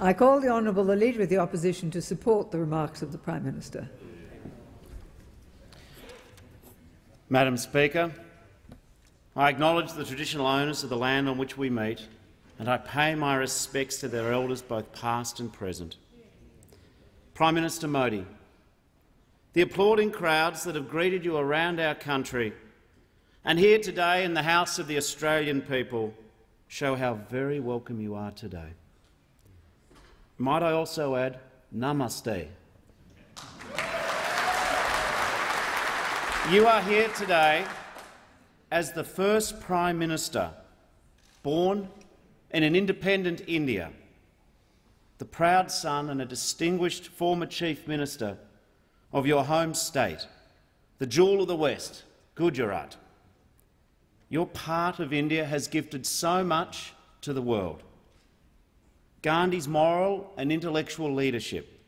I call the Honourable the Leader of the Opposition to support the remarks of the Prime Minister. Madam Speaker, I acknowledge the traditional owners of the land on which we meet, and I pay my respects to their elders both past and present. Prime Minister Modi, the applauding crowds that have greeted you around our country and here today in the House of the Australian people show how very welcome you are today. Might I also add, Namaste. You are here today as the first Prime Minister born in an independent India, the proud son and a distinguished former Chief Minister of your home state, the jewel of the West, Gujarat. Your part of India has gifted so much to the world. Gandhi's moral and intellectual leadership,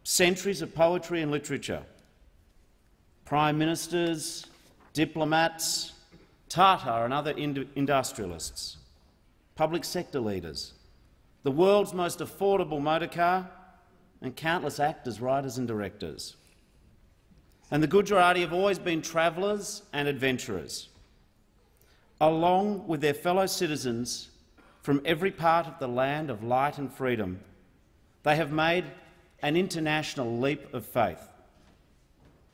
centuries of poetry and literature, prime ministers, diplomats, Tata and other industrialists, public sector leaders, the world's most affordable motorcar, and countless actors, writers and directors. And the Gujarati have always been travellers and adventurers. Along with their fellow citizens from every part of the land of light and freedom, they have made an international leap of faith.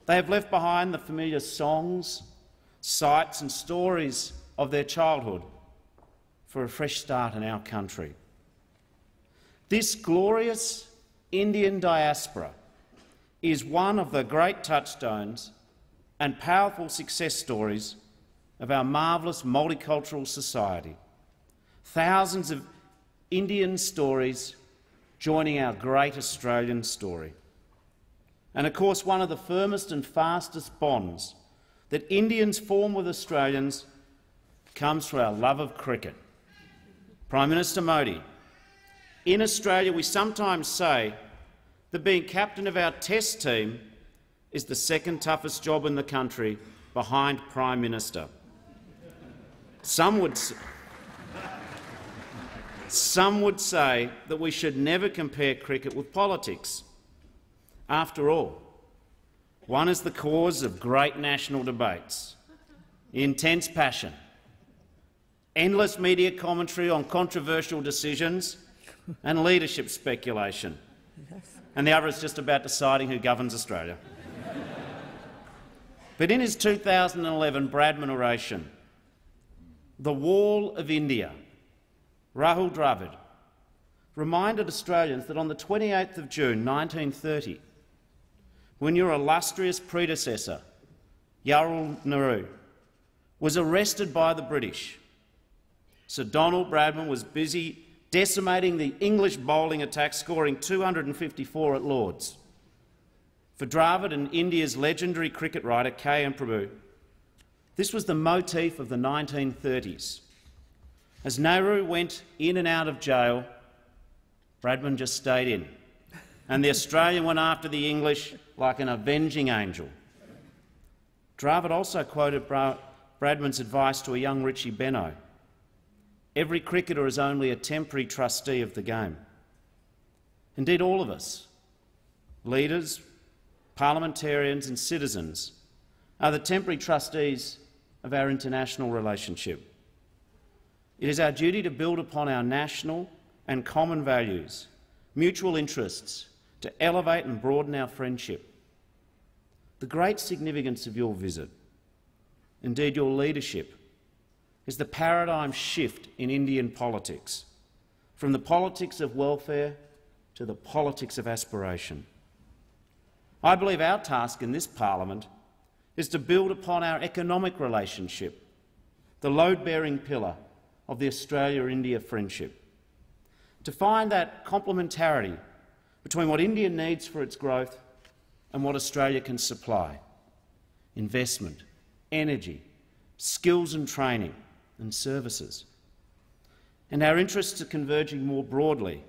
They have left behind the familiar songs, sights and stories of their childhood for a fresh start in our country. This glorious Indian diaspora is one of the great touchstones and powerful success stories of our marvellous multicultural society. Thousands of Indian stories joining our great Australian story. And of course, one of the firmest and fastest bonds that Indians form with Australians comes from our love of cricket. Prime Minister Modi, in Australia we sometimes say that being captain of our Test team is the second toughest job in the country behind Prime Minister. Some would say that we should never compare cricket with politics. After all, one is the cause of great national debates, intense passion, endless media commentary on controversial decisions and leadership speculation, and the other is just about deciding who governs Australia. But in his 2011 Bradman oration, The Wall of India, Rahul Dravid reminded Australians that on the 28th of June 1930, when your illustrious predecessor, Jawaharlal Nehru, was arrested by the British, Sir Donald Bradman was busy decimating the English bowling attack, scoring 254 at Lords. For Dravid and India's legendary cricket writer K.M. Prabhu, this was the motif of the 1930s. As Nehru went in and out of jail, Bradman just stayed in, and the Australian went after the English like an avenging angel. Dravid also quoted Bradman's advice to a young Richie Benaud: every cricketer is only a temporary trustee of the game. Indeed, all of us, leaders, parliamentarians and citizens, are the temporary trustees of our international relationship. It is our duty to build upon our national and common values, mutual interests, to elevate and broaden our friendship. The great significance of your visit, indeed your leadership, is the paradigm shift in Indian politics, from the politics of welfare to the politics of aspiration. I believe our task in this parliament is to build upon our economic relationship, the load-bearing pillar of the Australia-India friendship, to find that complementarity between what India needs for its growth and what Australia can supply: investment, energy, skills and training and services. And our interests are converging more broadly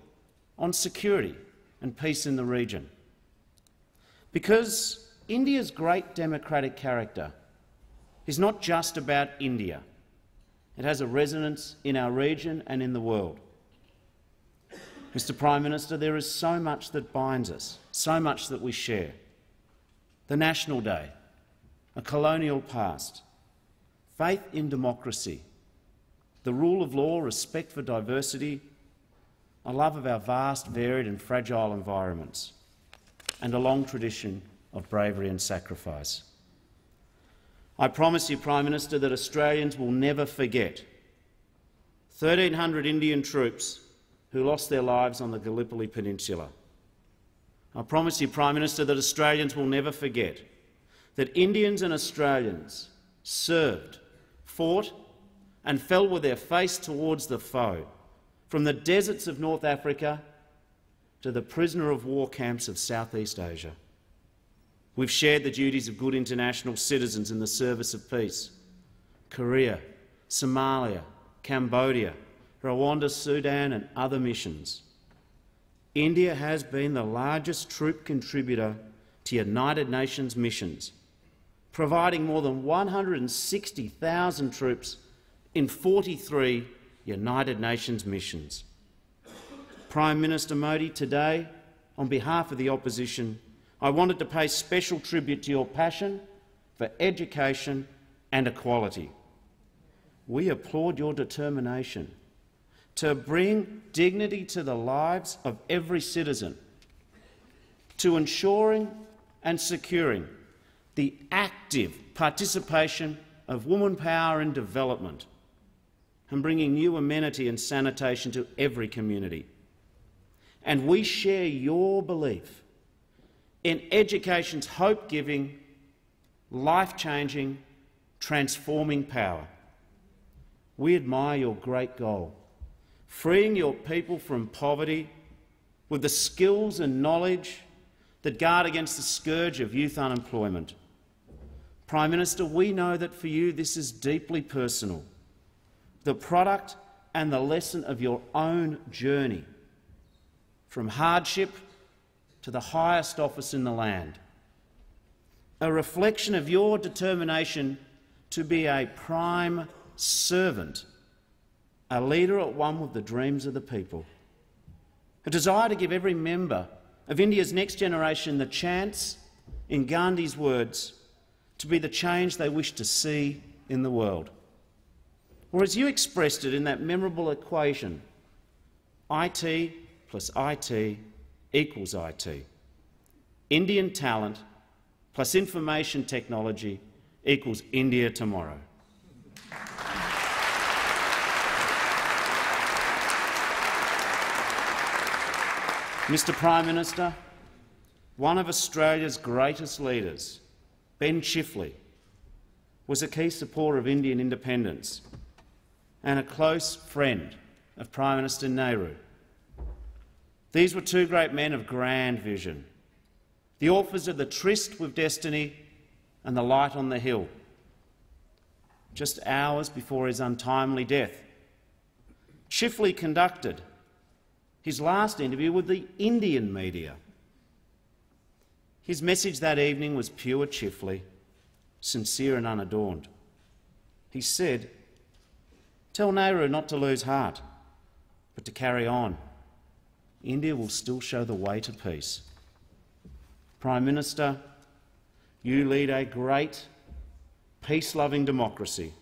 on security and peace in the region. Because India's great democratic character is not just about India. It has a resonance in our region and in the world. Mr. Prime Minister, there is so much that binds us, so much that we share. The National Day, a colonial past, faith in democracy, the rule of law, respect for diversity, a love of our vast, varied and fragile environments, and a long tradition of bravery and sacrifice. I promise you, Prime Minister, that Australians will never forget 1,300 Indian troops who lost their lives on the Gallipoli Peninsula. I promise you, Prime Minister, that Australians will never forget that Indians and Australians served, fought and fell with their face towards the foe, from the deserts of North Africa to the prisoner of war camps of Southeast Asia. We've shared the duties of good international citizens in the service of peace. Korea, Somalia, Cambodia, Rwanda, Sudan and other missions. India has been the largest troop contributor to United Nations missions, providing more than 160,000 troops in 43 United Nations missions. Prime Minister Modi, today, on behalf of the opposition, I wanted to pay special tribute to your passion for education and equality. We applaud your determination to bring dignity to the lives of every citizen, to ensuring and securing the active participation of woman power in development, and bringing new amenity and sanitation to every community. And we share your belief in education's hope-giving, life-changing, transforming power. We admire your great goal, freeing your people from poverty with the skills and knowledge that guard against the scourge of youth unemployment. Prime Minister, we know that for you this is deeply personal, the product and the lesson of your own journey, from hardship to the highest office in the land, a reflection of your determination to be a prime servant, a leader at one with the dreams of the people, a desire to give every member of India's next generation the chance, in Gandhi's words, to be the change they wish to see in the world. Or as you expressed it in that memorable equation, IT plus IT equals IT. Indian talent plus information technology equals India tomorrow. Mr. Prime Minister, one of Australia's greatest leaders, Ben Chifley, was a key supporter of Indian independence and a close friend of Prime Minister Nehru. These were two great men of grand vision, the authors of The Tryst with Destiny and The Light on the Hill. Just hours before his untimely death, Chifley conducted his last interview with the Indian media. His message that evening was pure Chifley, sincere and unadorned. He said, "Tell Nehru not to lose heart, but to carry on. India will still show the way to peace." Prime Minister, you lead a great, peace-loving democracy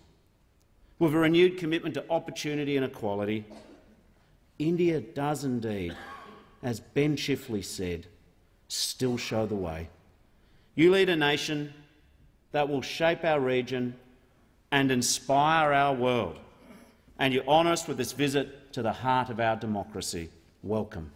with a renewed commitment to opportunity and equality. India does indeed, as Ben Chifley said, still show the way. You lead a nation that will shape our region and inspire our world, and you honour us with this visit to the heart of our democracy. Welcome.